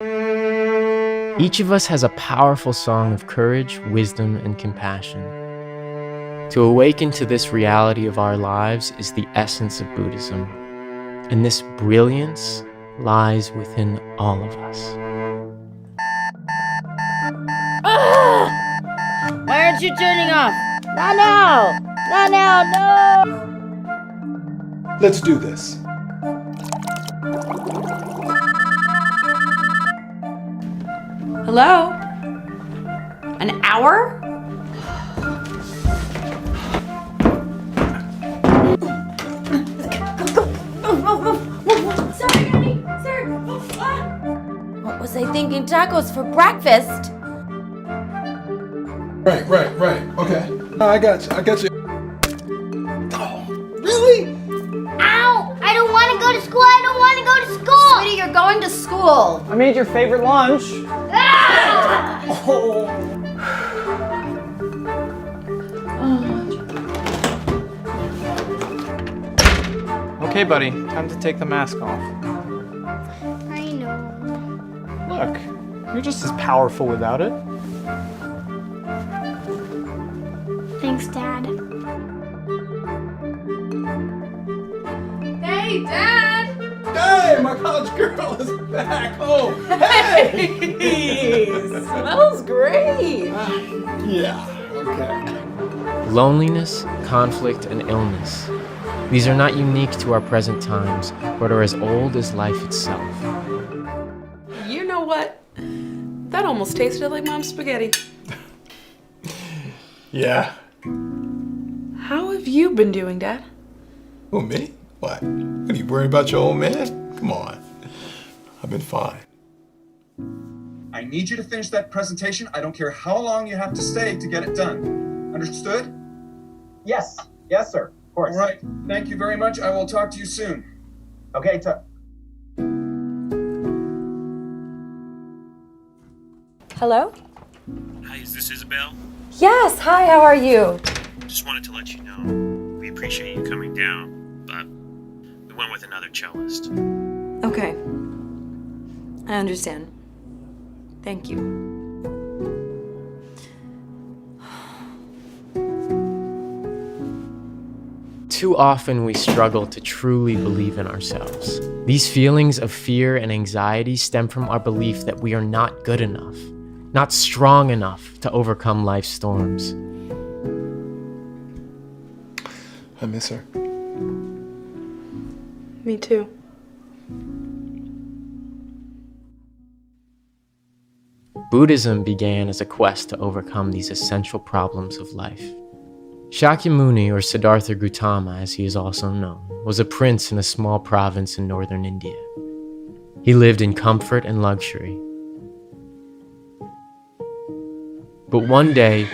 Each of us has a powerful song of courage, wisdom, and compassion. To awaken to this reality of our lives is the essence of Buddhism, and this brilliance lies within all of us. Why aren't you turning off? Not now! Not now, no! Let's do this. Hello? An hour? Sorry, honey. Sorry. What was I thinking? Tacos for breakfast? Right. Okay. I got you. Oh, really? Ow! I don't want to go to school. I don't want to go to school. Sweetie, you're going to school. I made your favorite lunch. Ah! Oh. Okay, buddy, time to take the mask off. I know. Look, you're just as powerful without it. Thanks, Dad. Hey, Dad! Hey, my college girl is back home. Hey! Smells great! Yeah, okay. Loneliness, conflict, and illness. These are not unique to our present times, but are as old as life itself. You know what? That almost tasted like Mom's spaghetti. Yeah. How have you been doing, Dad? Who, me? What? What, are you worried about your old man? Come on. I've been fine. I need you to finish that presentation. I don't care how long you have to stay to get it done. Understood? Yes, sir. Of course. All right. Thank you very much. I will talk to you soon. Okay, Hello? Hi, is this Isabel? Yes, hi, how are you? Just wanted to let you know, we appreciate you coming down, but we went with another cellist. Okay. I understand. Thank you. Too often we struggle to truly believe in ourselves. These feelings of fear and anxiety stem from our belief that we are not good enough, not strong enough to overcome life's storms. I miss her. Me too. Buddhism began as a quest to overcome these essential problems of life. Shakyamuni, or Siddhartha Gautama as he is also known, was a prince in a small province in northern India. He lived in comfort and luxury. But one day,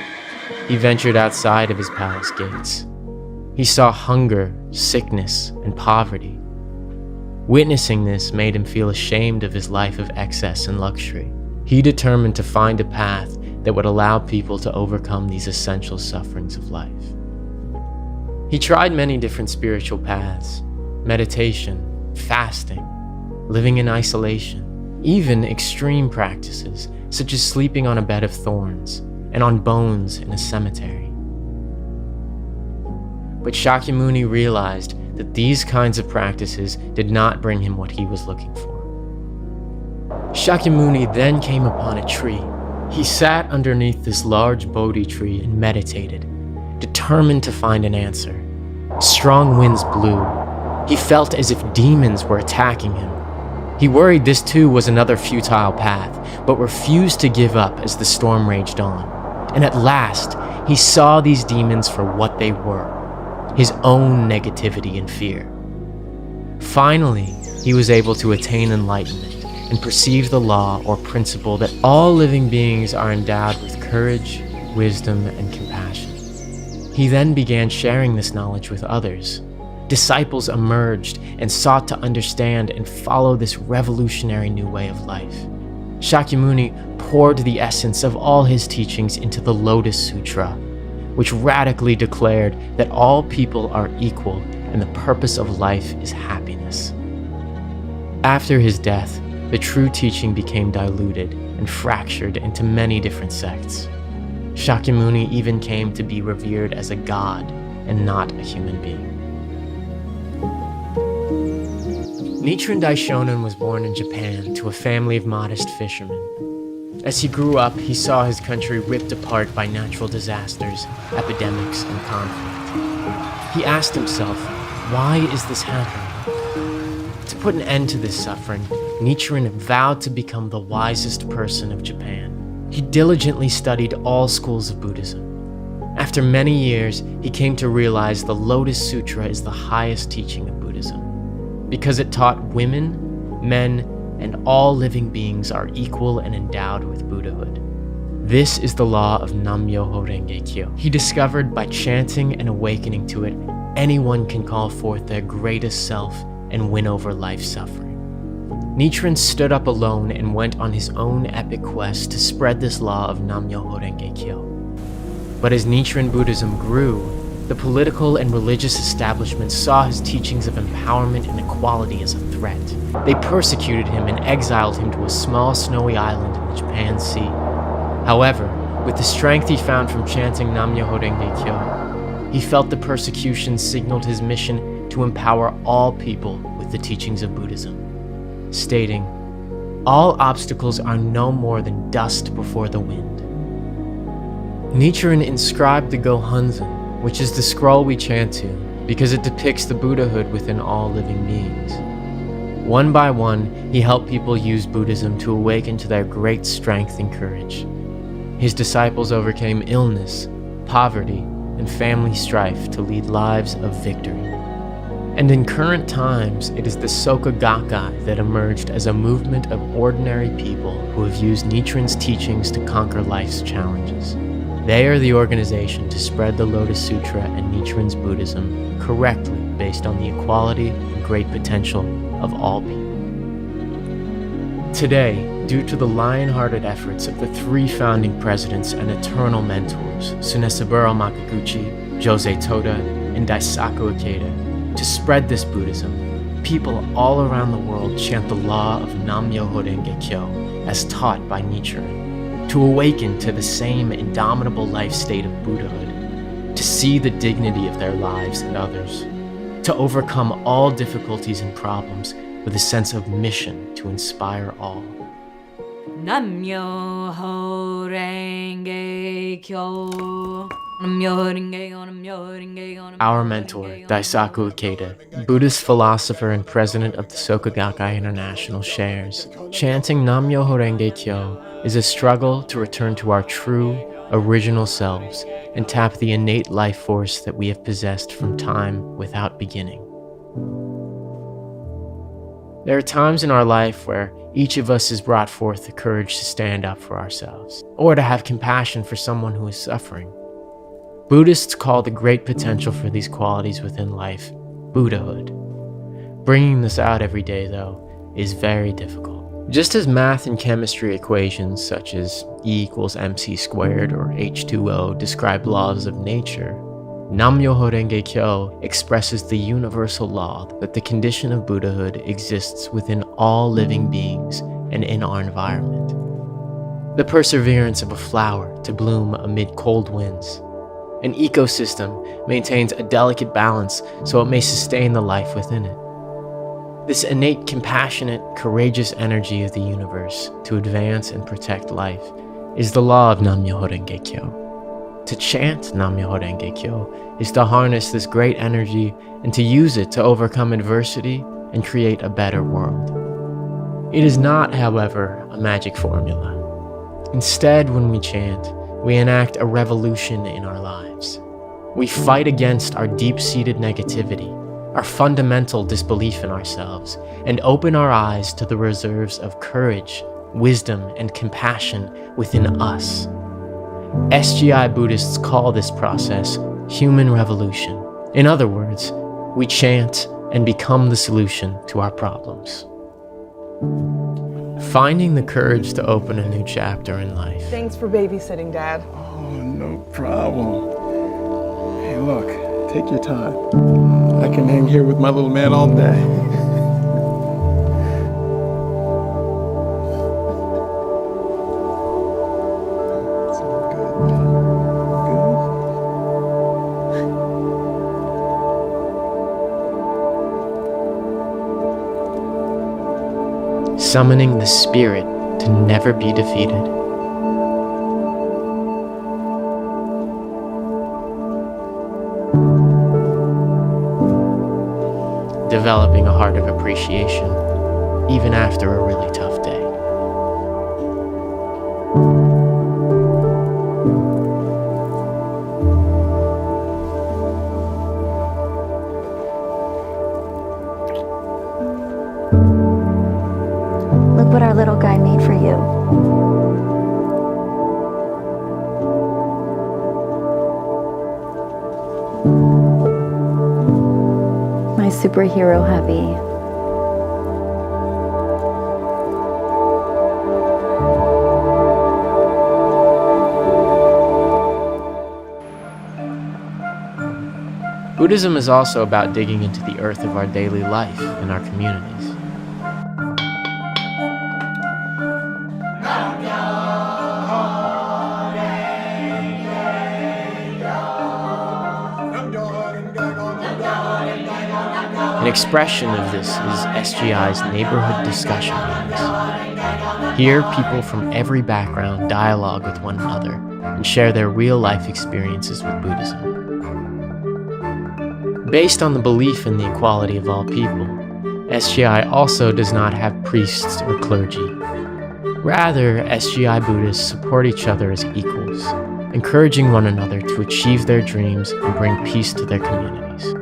he ventured outside of his palace gates. He saw hunger, sickness, and poverty. Witnessing this made him feel ashamed of his life of excess and luxury. He determined to find a path that would allow people to overcome these essential sufferings of life. He tried many different spiritual paths: meditation, fasting, living in isolation, even extreme practices such as sleeping on a bed of thorns and on bones in a cemetery. But Shakyamuni realized that these kinds of practices did not bring him what he was looking for. Shakyamuni then came upon a tree. He sat underneath this large Bodhi tree and meditated, determined to find an answer. Strong winds blew. He felt as if demons were attacking him. He worried this too was another futile path, but refused to give up as the storm raged on. And at last, he saw these demons for what they were: his own negativity and fear. Finally, he was able to attain enlightenment and perceive the law or principle that all living beings are endowed with courage, wisdom, and compassion. He then began sharing this knowledge with others. Disciples emerged and sought to understand and follow this revolutionary new way of life. Shakyamuni poured the essence of all his teachings into the Lotus Sutra, which radically declared that all people are equal and the purpose of life is happiness. After his death, the true teaching became diluted and fractured into many different sects. Shakyamuni even came to be revered as a god and not a human being. Nichiren Daishonin was born in Japan to a family of modest fishermen. As he grew up, he saw his country ripped apart by natural disasters, epidemics, and conflict. He asked himself, why is this happening? To put an end to this suffering, Nichiren vowed to become the wisest person of Japan. He diligently studied all schools of Buddhism. After many years, he came to realize the Lotus Sutra is the highest teaching of Buddhism, because it taught women, men, and all living beings are equal and endowed with Buddhahood. This is the law of Nam-myoho Renge-kyo. He discovered by chanting and awakening to it, anyone can call forth their greatest self and win over life's suffering. Nichiren stood up alone and went on his own epic quest to spread this law of Nam-myoho Renge-kyo. But as Nichiren Buddhism grew, the political and religious establishments saw his teachings of empowerment and equality as a threat. They persecuted him and exiled him to a small snowy island in the Japan Sea. However, with the strength he found from chanting Nam-myoho Renge-kyo, he felt the persecution signaled his mission to empower all people with the teachings of Buddhism, stating, "All obstacles are no more than dust before the wind." Nichiren inscribed the Gohonzon, which is the scroll we chant to, because it depicts the Buddhahood within all living beings. One by one, he helped people use Buddhism to awaken to their great strength and courage. His disciples overcame illness, poverty, and family strife to lead lives of victory. And in current times, it is the Soka Gakkai that emerged as a movement of ordinary people who have used Nichiren's teachings to conquer life's challenges. They are the organization to spread the Lotus Sutra and Nichiren's Buddhism correctly based on the equality and great potential of all people. Today, due to the lion-hearted efforts of the three founding presidents and eternal mentors, Tsunesaburo Makaguchi, Jose Toda, and Daisaku Ikeda, to spread this Buddhism, people all around the world chant the law of Nam-myoho Renge-kyo as taught by Nichiren, to awaken to the same indomitable life state of Buddhahood, to see the dignity of their lives and others, to overcome all difficulties and problems with a sense of mission to inspire all. Nam-myoho Renge-kyo. Our mentor, Daisaku Ikeda, Buddhist philosopher and president of the Soka Gakkai International, shares, chanting Nam-myoho Renge-kyo is a struggle to return to our true, original selves and tap the innate life force that we have possessed from time without beginning. There are times in our life where each of us has brought forth the courage to stand up for ourselves, or to have compassion for someone who is suffering. Buddhists call the great potential for these qualities within life Buddhahood. Bringing this out every day, though, is very difficult. Just as math and chemistry equations such as E = mc squared or H2O describe laws of nature, Nam-myoho Renge-kyo expresses the universal law that the condition of Buddhahood exists within all living beings and in our environment. The perseverance of a flower to bloom amid cold winds. An ecosystem maintains a delicate balance so it may sustain the life within it. This innate, compassionate, courageous energy of the universe to advance and protect life is the law of Nam-myoho Renge-kyo. To chant Nam-myoho Renge-kyo is to harness this great energy and to use it to overcome adversity and create a better world. It is not, however, a magic formula. Instead, when we chant, we enact a revolution in our lives. We fight against our deep-seated negativity, our fundamental disbelief in ourselves, and open our eyes to the reserves of courage, wisdom, and compassion within us. SGI Buddhists call this process human revolution. In other words, we chant and become the solution to our problems. Finding the courage to open a new chapter in life. Thanks for babysitting, Dad. Oh, no problem. Hey, look, take your time. I can hang here with my little man all day. summoning the spirit to never be defeated. Developing a heart of appreciation, even after a really tough day. Look what our little guy made for you. My superhero hubby. Buddhism is also about digging into the earth of our daily life and our communities. An expression of this is SGI's neighborhood discussion rooms. Here, people from every background dialogue with one another and share their real-life experiences with Buddhism. Based on the belief in the equality of all people, SGI also does not have priests or clergy. Rather, SGI Buddhists support each other as equals, encouraging one another to achieve their dreams and bring peace to their communities.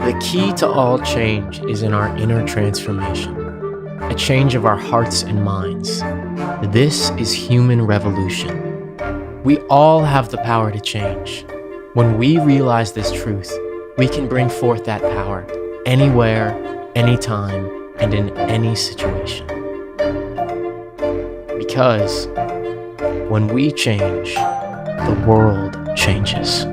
The key to all change is in our inner transformation, a change of our hearts and minds. This is human revolution. We all have the power to change. When we realize this truth, we can bring forth that power anywhere, anytime, and in any situation. Because when we change, the world changes.